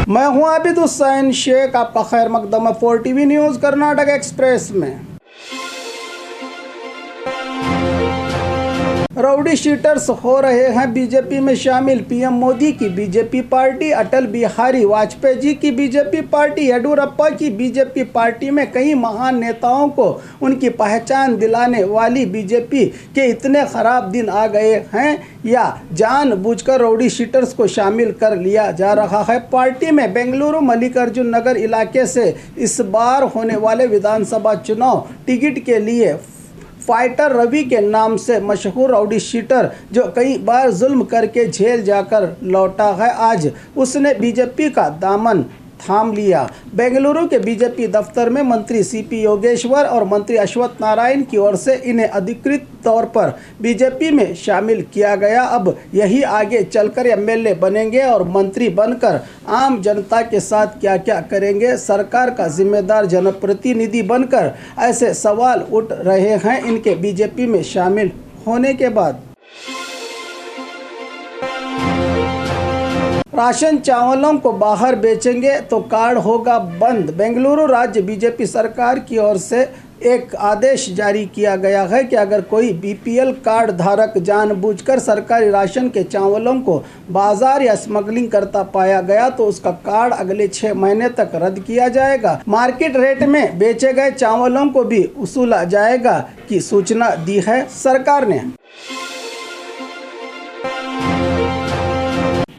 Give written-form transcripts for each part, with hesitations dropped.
मैं हूं आबिद हुसैन शेख, आपका खैर मकदम है 4TV न्यूज़ कर्नाटक एक्सप्रेस में। राउडी शीटर्स हो रहे हैं बीजेपी में शामिल। पीएम मोदी की बीजेपी पार्टी, अटल बिहारी वाजपेयी जी की बीजेपी पार्टी, येडियुरप्पा की बीजेपी पार्टी में कई महान नेताओं को उनकी पहचान दिलाने वाली बीजेपी के इतने खराब दिन आ गए हैं या जानबूझकर राउडी शीटर्स को शामिल कर लिया जा रहा है। पार्टी में बेंगलुरु मल्लिकार्जुन नगर इलाके से इस बार होने वाले विधानसभा चुनाव टिकट के लिए फाइटर रवि के नाम से मशहूर राउडी शीटर जो कई बार जुल्म करके जेल जाकर लौटा है, आज उसने बीजेपी का दामन थाम लिया। बेंगलुरु के बीजेपी दफ्तर में मंत्री सीपी योगेश्वर और मंत्री अश्वत्थ नारायण की ओर से इन्हें अधिकृत तौर पर बीजेपी में शामिल किया गया। अब यही आगे चलकर एमएलए बनेंगे और मंत्री बनकर आम जनता के साथ क्या क्या करेंगे, सरकार का जिम्मेदार जनप्रतिनिधि बनकर, ऐसे सवाल उठ रहे हैं इनके बीजेपी में शामिल होने के बाद। राशन चावलों को बाहर बेचेंगे तो कार्ड होगा बंद। बेंगलुरु राज्य बीजेपी सरकार की ओर से एक आदेश जारी किया गया है कि अगर कोई बीपीएल कार्ड धारक जानबूझकर सरकारी राशन के चावलों को बाजार या स्मगलिंग करता पाया गया तो उसका कार्ड अगले 6 महीने तक रद्द किया जाएगा। मार्केट रेट में बेचे गए चावलों को भी वसूला जाएगा की सूचना दी है सरकार ने।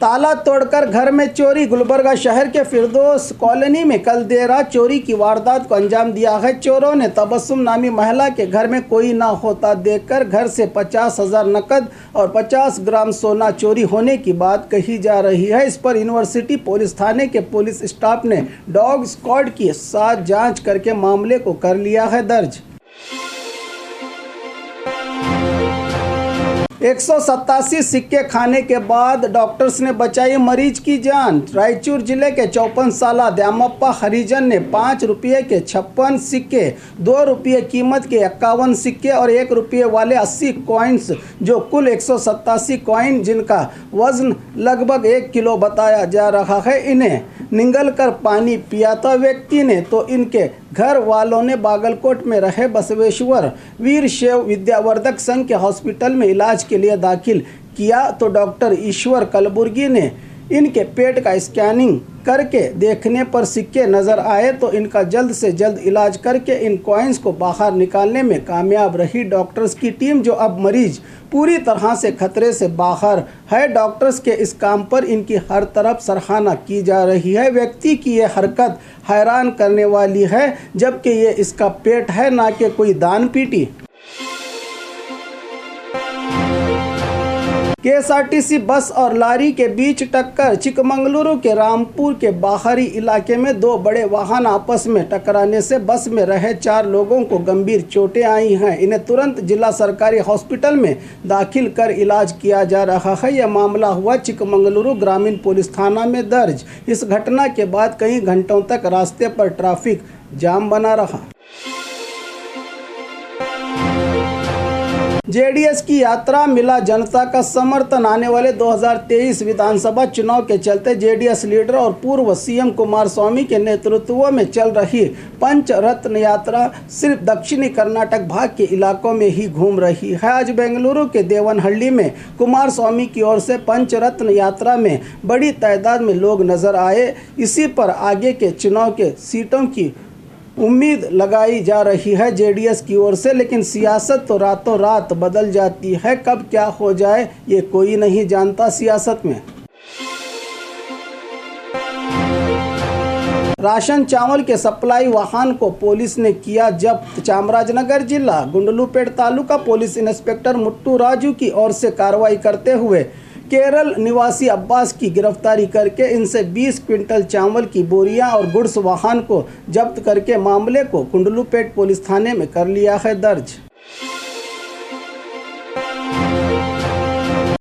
ताला तोड़कर घर में चोरी। गुलबर्गा शहर के फिरदौस कॉलोनी में कल देर रात चोरी की वारदात को अंजाम दिया है। चोरों ने तबस्सुम नामी महिला के घर में कोई ना होता देखकर घर से 50,000 नकद और 50 ग्राम सोना चोरी होने की बात कही जा रही है। इस पर यूनिवर्सिटी पुलिस थाने के पुलिस स्टाफ ने डॉग स्क्वाड के साथ जांच करके मामले को कर लिया है दर्ज। 187 सिक्के खाने के बाद डॉक्टर्स ने बचाई मरीज की जान। रायचूर जिले के 54 साल द्यामप्पा हरिजन ने 5 रुपये के 56 सिक्के, 2 रुपये कीमत के 51 सिक्के और 1 रुपये वाले 80 कॉइन्स, जो कुल 187 कॉइन जिनका वजन लगभग 1 किलो बताया जा रहा है, इन्हें निगल कर पानी पिया था व्यक्ति ने तो इनके घर वालों ने बागलकोट में रहे बसवेश्वर वीर शैव विद्यावर्धक संघ के हॉस्पिटल में इलाज के लिए दाखिल किया तो डॉक्टर ईश्वर कलबुर्गी ने इनके पेट का स्कैनिंग करके देखने पर सिक्के नज़र आए तो इनका जल्द से जल्द इलाज करके इन कॉइन्स को बाहर निकालने में कामयाब रही डॉक्टर्स की टीम, जो अब मरीज पूरी तरह से खतरे से बाहर है। डॉक्टर्स के इस काम पर इनकी हर तरफ सराहना की जा रही है। व्यक्ति की ये हरकत हैरान करने वाली है, जबकि ये इसका पेट है, ना कि कोई दान पीटी। केएसआरटीसी बस और लारी के बीच टक्कर। चिकमंगलुरु के रामपुर के बाहरी इलाके में 2 बड़े वाहन आपस में टकराने से बस में रहे 4 लोगों को गंभीर चोटें आई हैं। इन्हें तुरंत जिला सरकारी हॉस्पिटल में दाखिल कर इलाज किया जा रहा है। यह मामला हुआ चिकमंगलुरु ग्रामीण पुलिस थाना में दर्ज। इस घटना के बाद कई घंटों तक रास्ते पर ट्रैफिक जाम बना रहा। जेडीएस की यात्रा, मिला जनता का समर्थन। आने वाले 2023 विधानसभा चुनाव के चलते जेडीएस लीडर और पूर्व सीएम कुमारस्वामी के नेतृत्व में चल रही पंचरत्न यात्रा सिर्फ दक्षिणी कर्नाटक भाग के इलाकों में ही घूम रही है। आज बेंगलुरु के देवनहल्ली में कुमारस्वामी की ओर से पंचरत्न यात्रा में बड़ी तादाद में लोग नजर आए। इसी पर आगे के चुनाव के सीटों की उम्मीद लगाई जा रही है जेडीएस की ओर से, लेकिन सियासत तो रातों रात बदल जाती है। कब क्या हो जाए ये कोई नहीं जानता सियासत में। राशन चावल के सप्लाई वाहन को पुलिस ने किया जब्त। चामराजनगर जिला गुंडलुपेट तालुका पुलिस इंस्पेक्टर मुट्टू राजू की ओर से कार्रवाई करते हुए केरल निवासी अब्बास की गिरफ्तारी करके इनसे 20 क्विंटल चावल की बोरियां और गुड्स वाहन को जब्त करके मामले को गुंडलुपेट पुलिस थाने में कर लिया है दर्ज।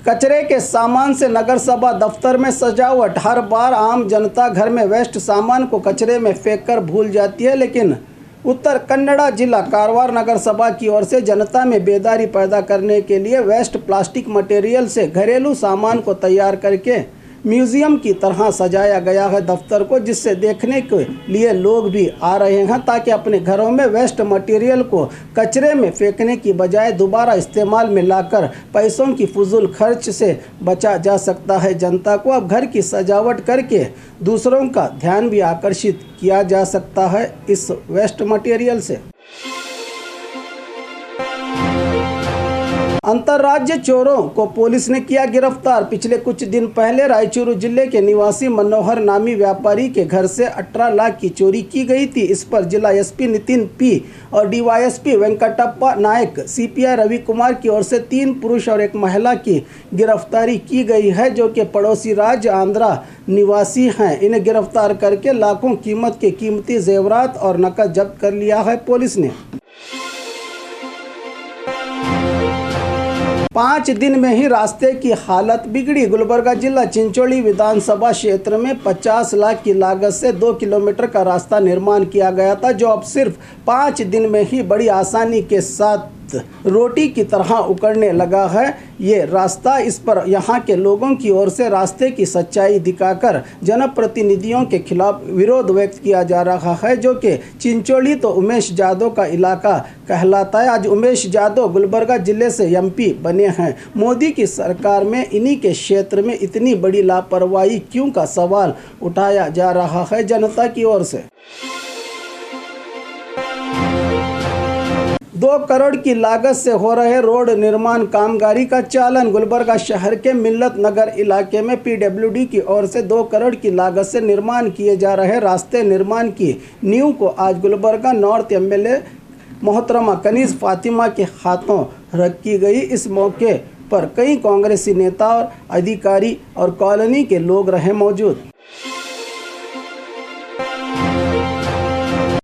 कचरे के सामान से नगर सभा दफ्तर में सजावट। हर बार आम जनता घर में वेस्ट सामान को कचरे में फेंककर भूल जाती है, लेकिन उत्तर कन्नड़ा जिला कारवार नगर सभा की ओर से जनता में बेदारी पैदा करने के लिए वेस्ट प्लास्टिक मटेरियल से घरेलू सामान को तैयार करके म्यूजियम की तरह सजाया गया है दफ्तर को, जिससे देखने के लिए लोग भी आ रहे हैं ताकि अपने घरों में वेस्ट मटेरियल को कचरे में फेंकने की बजाय दोबारा इस्तेमाल में लाकर पैसों की फजूल खर्च से बचा जा सकता है। जनता को अब घर की सजावट करके दूसरों का ध्यान भी आकर्षित किया जा सकता है इस वेस्ट मटेरियल से। अंतर्राज्य चोरों को पुलिस ने किया गिरफ्तार। पिछले कुछ दिन पहले रायचूरू जिले के निवासी मनोहर नामी व्यापारी के घर से 18 लाख की चोरी की गई थी। इस पर जिला एसपी नितिन पी और डीवाईएसपी वेंकटप्पा नायक, सीपीआई रवि कुमार की ओर से 3 पुरुष और 1 महिला की गिरफ्तारी की गई है, जो कि पड़ोसी राज्य आंध्रा निवासी हैं। इन्हें गिरफ्तार करके लाखों कीमत के कीमती जेवरात और नकद जब्त कर लिया है पुलिस ने। 5 दिन में ही रास्ते की हालत बिगड़ी। गुलबर्गा जिला चिंचोली विधानसभा क्षेत्र में 50 लाख की लागत से 2 किलोमीटर का रास्ता निर्माण किया गया था, जो अब सिर्फ 5 दिन में ही बड़ी आसानी के साथ रोटी की तरह उकड़ने लगा है। ये रास्ता, इस पर यहाँ के लोगों की ओर से रास्ते की सच्चाई दिखाकर जनप्रतिनिधियों के खिलाफ विरोध व्यक्त किया जा रहा है, जो कि चिंचोली तो उमेश यादव का इलाका कहलाता है। आज उमेश यादव गुलबर्गा जिले से एमपी बने हैं। मोदी की सरकार में इन्हीं के क्षेत्र में इतनी बड़ी लापरवाही क्यों का सवाल उठाया जा रहा है जनता की ओर से। 2 करोड़ की लागत से हो रहे रोड निर्माण कामगारी का चालन। गुलबर्गा शहर के मिल्लत नगर इलाके में पीडब्ल्यूडी की ओर से 2 करोड़ की लागत से निर्माण किए जा रहे रास्ते निर्माण की नींव को आज गुलबर्गा नॉर्थ एमएलए मोहतरमा कनीज फातिमा के हाथों रखी गई। इस मौके पर कई कांग्रेसी नेता और अधिकारी और कॉलोनी के लोग रहे मौजूद।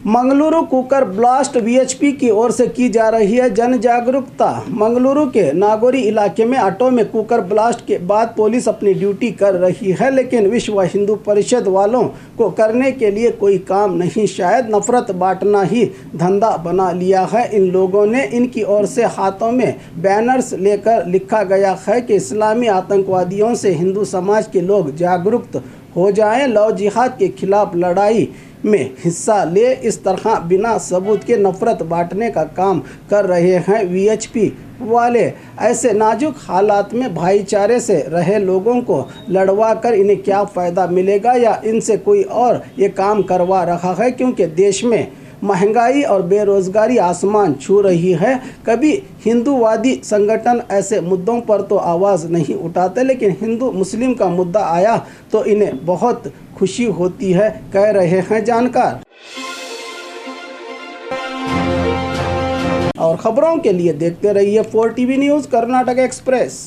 मंगलुरु कुकर ब्लास्ट वीएचपी की ओर से की जा रही है जन जागरूकता। मंगलुरु के नागोरी इलाके में ऑटो में कुकर ब्लास्ट के बाद पुलिस अपनी ड्यूटी कर रही है, लेकिन विश्व हिंदू परिषद वालों को करने के लिए कोई काम नहीं। शायद नफरत बांटना ही धंधा बना लिया है इन लोगों ने। इनकी ओर से हाथों में बैनर्स लेकर लिखा गया है कि इस्लामी आतंकवादियों से हिंदू समाज के लोग जागरूक हो जाएं, लव जिहाद के खिलाफ लड़ाई में हिस्सा ले। इस तरह बिना सबूत के नफरत बांटने का काम कर रहे हैं वीएचपी वाले। ऐसे नाजुक हालात में भाईचारे से रहे लोगों को लड़वा कर इन्हें क्या फ़ायदा मिलेगा, या इनसे कोई और ये काम करवा रहा है, क्योंकि देश में महंगाई और बेरोजगारी आसमान छू रही है। कभी हिंदूवादी संगठन ऐसे मुद्दों पर तो आवाज़ नहीं उठाते, लेकिन हिंदू मुस्लिम का मुद्दा आया तो इन्हें बहुत खुशी होती है, कह रहे हैं जानकार। और खबरों के लिए देखते रहिए 4 टीवी न्यूज़ कर्नाटक एक्सप्रेस।